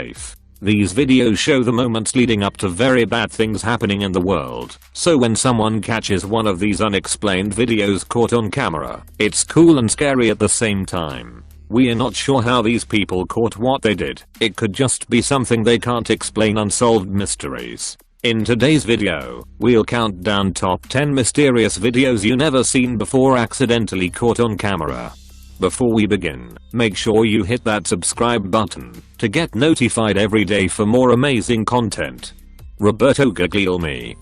safe. These videos show the moments leading up to very bad things happening in the world, so when someone catches one of these unexplained videos caught on camera, it's cool and scary at the same time. We are not sure how these people caught what they did. It could just be something they can't explain, unsolved mysteries. In today's video, we'll count down top 10 mysterious videos you never seen before accidentally caught on camera. Before we begin, make sure you hit that subscribe button to get notified every day for more amazing content. Roberto Guglielmi.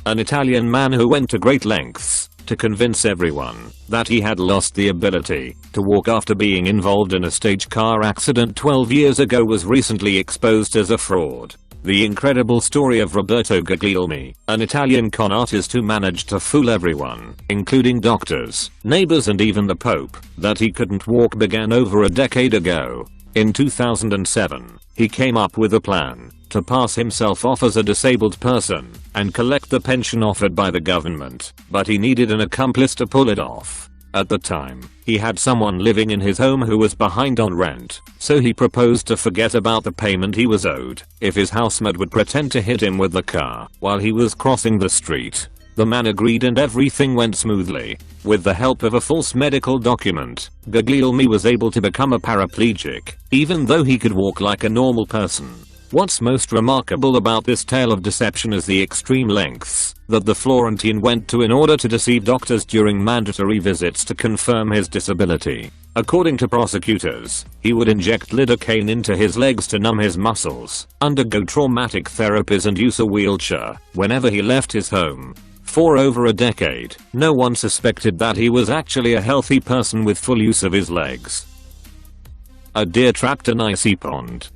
An Italian man who went to great lengths to convince everyone that he had lost the ability to walk after being involved in a staged car accident 12 years ago was recently exposed as a fraud. The incredible story of Roberto Guglielmi, an Italian con artist who managed to fool everyone, including doctors, neighbors and even the Pope, that he couldn't walk began over a decade ago. In 2007, he came up with a plan to pass himself off as a disabled person and collect the pension offered by the government, but he needed an accomplice to pull it off. At the time, he had someone living in his home who was behind on rent, so he proposed to forget about the payment he was owed if his housemate would pretend to hit him with the car while he was crossing the street. The man agreed and everything went smoothly. With the help of a false medical document, Guglielmi was able to become a paraplegic, even though he could walk like a normal person. What's most remarkable about this tale of deception is the extreme lengths that the Florentine went to in order to deceive doctors during mandatory visits to confirm his disability. According to prosecutors, he would inject lidocaine into his legs to numb his muscles, undergo traumatic therapies and use a wheelchair whenever he left his home. For over a decade, no one suspected that he was actually a healthy person with full use of his legs. A deer trapped in icy pond.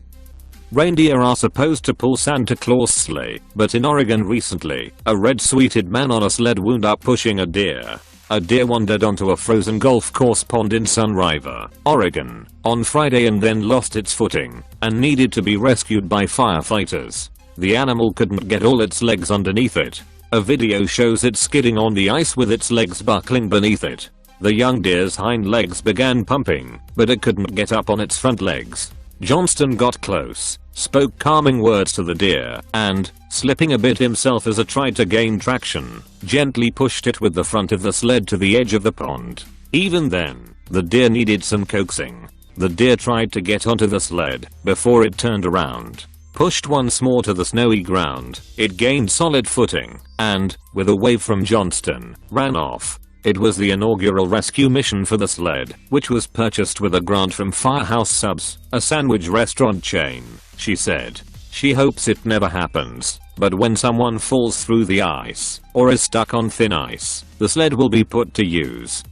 Reindeer are supposed to pull Santa Claus' sleigh, but in Oregon recently, a red-suited man on a sled wound up pushing a deer. A deer wandered onto a frozen golf course pond in Sun River, Oregon, on Friday and then lost its footing and needed to be rescued by firefighters. The animal couldn't get all its legs underneath it. A video shows it skidding on the ice with its legs buckling beneath it. The young deer's hind legs began pumping, but it couldn't get up on its front legs. Johnston got close, spoke calming words to the deer, and, slipping a bit himself as it tried to gain traction, gently pushed it with the front of the sled to the edge of the pond. Even then, the deer needed some coaxing. The deer tried to get onto the sled before it turned around. Pushed once more to the snowy ground, it gained solid footing, and, with a wave from Johnston, ran off. It was the inaugural rescue mission for the sled, which was purchased with a grant from Firehouse Subs, a sandwich restaurant chain, she said. She hopes it never happens, but when someone falls through the ice, or is stuck on thin ice, the sled will be put to use.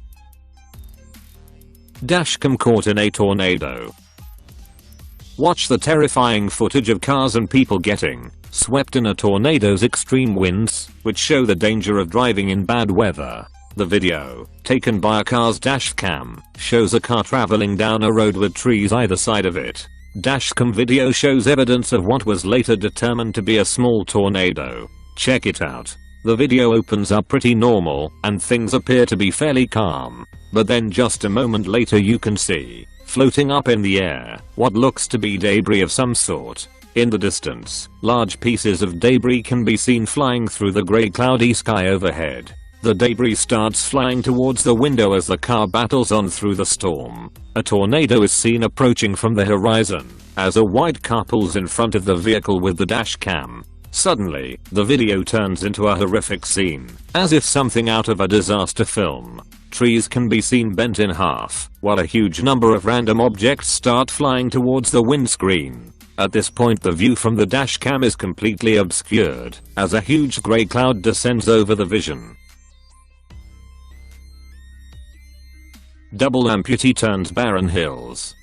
Dashcam caught in a tornado. Watch the terrifying footage of cars and people getting swept in a tornado's extreme winds, which show the danger of driving in bad weather. The video, taken by a car's dashcam, shows a car traveling down a road with trees either side of it. Dashcam video shows evidence of what was later determined to be a small tornado. Check it out. The video opens up pretty normal, and things appear to be fairly calm. But then just a moment later you can see, floating up in the air, what looks to be debris of some sort. In the distance, large pieces of debris can be seen flying through the grey cloudy sky overhead. The debris starts flying towards the window as the car battles on through the storm. A tornado is seen approaching from the horizon, as a white car pulls in front of the vehicle with the dash cam. Suddenly, the video turns into a horrific scene, as if something out of a disaster film. Trees can be seen bent in half, while a huge number of random objects start flying towards the windscreen. At this point the view from the dash cam is completely obscured, as a huge grey cloud descends over the vision. Double amputee turns barren hills.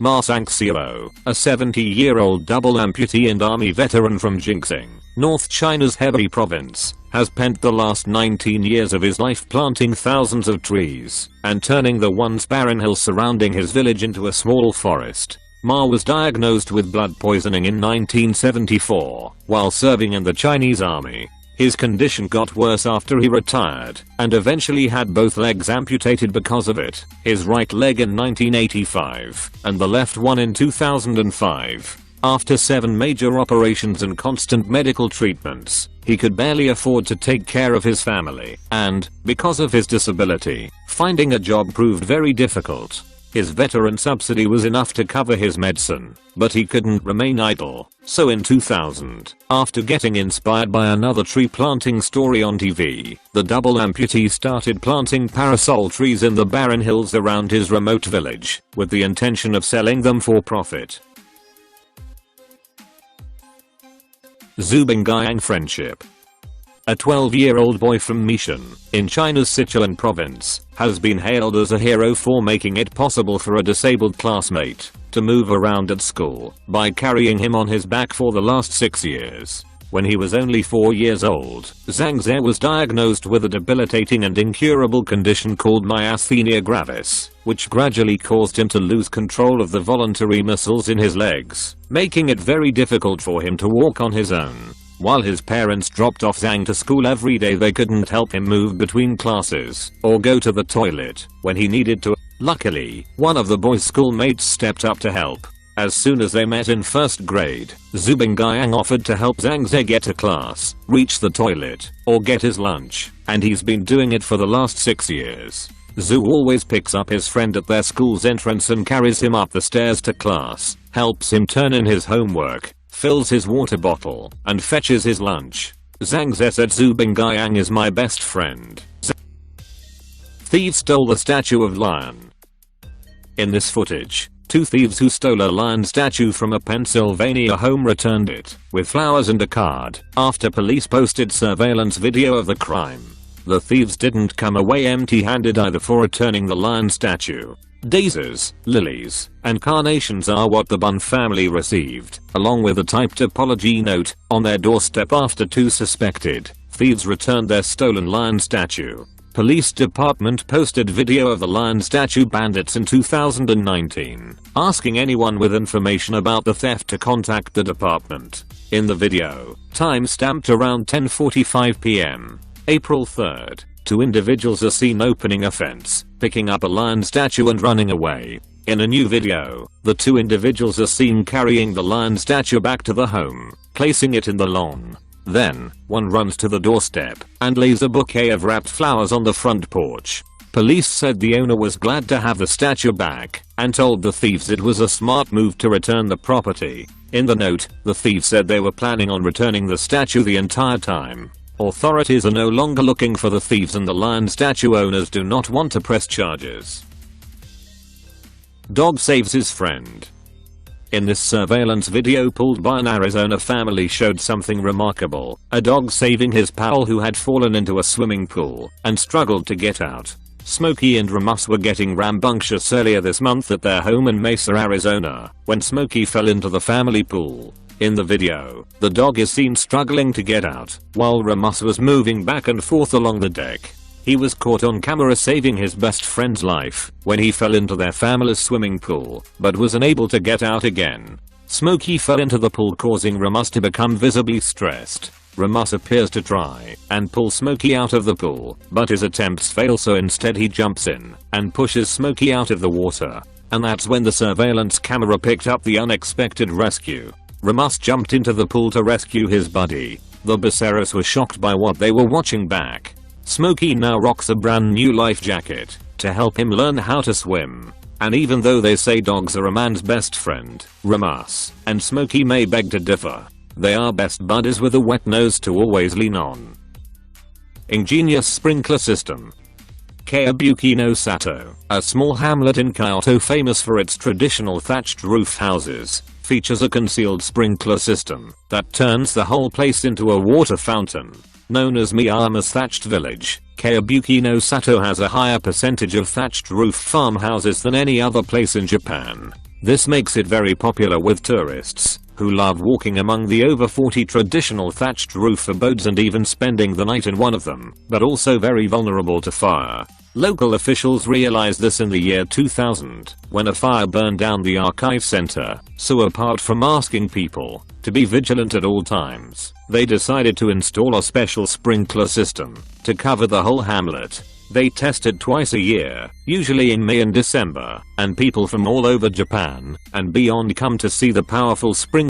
Ma Sang-seo, a 70-year-old double amputee and army veteran from Jingxing, North China's Hebei province, has spent the last 19 years of his life planting thousands of trees and turning the once barren hills surrounding his village into a small forest. Ma was diagnosed with blood poisoning in 1974 while serving in the Chinese army. His condition got worse after he retired, and eventually had both legs amputated because of it, his right leg in 1985, and the left one in 2005. After 7 major operations and constant medical treatments, he could barely afford to take care of his family, and, because of his disability, finding a job proved very difficult. His veteran subsidy was enough to cover his medicine, but he couldn't remain idle. So in 2000, after getting inspired by another tree planting story on TV, the double amputee started planting parasol trees in the barren hills around his remote village, with the intention of selling them for profit. Zubingayang friendship. A 12-year-old boy from Mishan, in China's Sichuan province, has been hailed as a hero for making it possible for a disabled classmate to move around at school by carrying him on his back for the last 6 years. When he was only 4 years old, Zhang Ze was diagnosed with a debilitating and incurable condition called myasthenia gravis, which gradually caused him to lose control of the voluntary muscles in his legs, making it very difficult for him to walk on his own. While his parents dropped off Zhang to school every day, they couldn't help him move between classes or go to the toilet when he needed to. Luckily, one of the boy's schoolmates stepped up to help. As soon as they met in first grade, Zubingayang offered to help Zhang Ze get to class, reach the toilet, or get his lunch, and he's been doing it for the last 6 years. Zhu always picks up his friend at their school's entrance and carries him up the stairs to class, helps him turn in his homework, fills his water bottle, and fetches his lunch. Zhang Ze said Zubingayang is my best friend. Thieves stole the statue of lion. In this footage, 2 thieves who stole a lion statue from a Pennsylvania home returned it, with flowers and a card, after police posted surveillance video of the crime. The thieves didn't come away empty-handed either for returning the lion statue. Daisies, lilies, and carnations are what the Bun family received, along with a typed apology note, on their doorstep after 2 suspected thieves returned their stolen lion statue. Police department posted video of the lion statue bandits in 2019, asking anyone with information about the theft to contact the department. In the video, time stamped around 10:45 p.m., April 3rd, 2 individuals are seen opening a fence, picking up a lion statue and running away. In a new video, the 2 individuals are seen carrying the lion statue back to the home, placing it in the lawn. Then, one runs to the doorstep and lays a bouquet of wrapped flowers on the front porch. Police said the owner was glad to have the statue back and told the thieves it was a smart move to return the property. In the note, the thieves said they were planning on returning the statue the entire time. Authorities are no longer looking for the thieves and the lion statue owners do not want to press charges. Dog saves his friend. In this surveillance video pulled by an Arizona family showed something remarkable, a dog saving his pal who had fallen into a swimming pool and struggled to get out. Smokey and Ramus were getting rambunctious earlier this month at their home in Mesa, Arizona, when Smokey fell into the family pool. In the video, the dog is seen struggling to get out, while Ramus was moving back and forth along the deck. He was caught on camera saving his best friend's life when he fell into their family's swimming pool, but was unable to get out again. Smokey fell into the pool, causing Ramus to become visibly stressed. Ramus appears to try and pull Smokey out of the pool, but his attempts fail, so instead he jumps in and pushes Smokey out of the water. And that's when the surveillance camera picked up the unexpected rescue. Ramus jumped into the pool to rescue his buddy. The Becerras were shocked by what they were watching back. Smokey now rocks a brand new life jacket to help him learn how to swim. And even though they say dogs are a man's best friend, Ramus and Smokey may beg to differ. They are best buddies with a wet nose to always lean on. Ingenious sprinkler system. Kayabuki no Sato, a small hamlet in Kyoto famous for its traditional thatched roof houses, features a concealed sprinkler system that turns the whole place into a water fountain. Known as Miyama's Thatched Village, Kayabuki no Sato has a higher percentage of thatched roof farmhouses than any other place in Japan. This makes it very popular with tourists, who love walking among the over 40 traditional thatched roof abodes and even spending the night in one of them, but also very vulnerable to fire. Local officials realized this in the year 2000, when a fire burned down the archive center, so apart from asking people to be vigilant at all times, they decided to install a special sprinkler system to cover the whole hamlet. They test it twice a year, usually in May and December, and people from all over Japan and beyond come to see the powerful sprinkler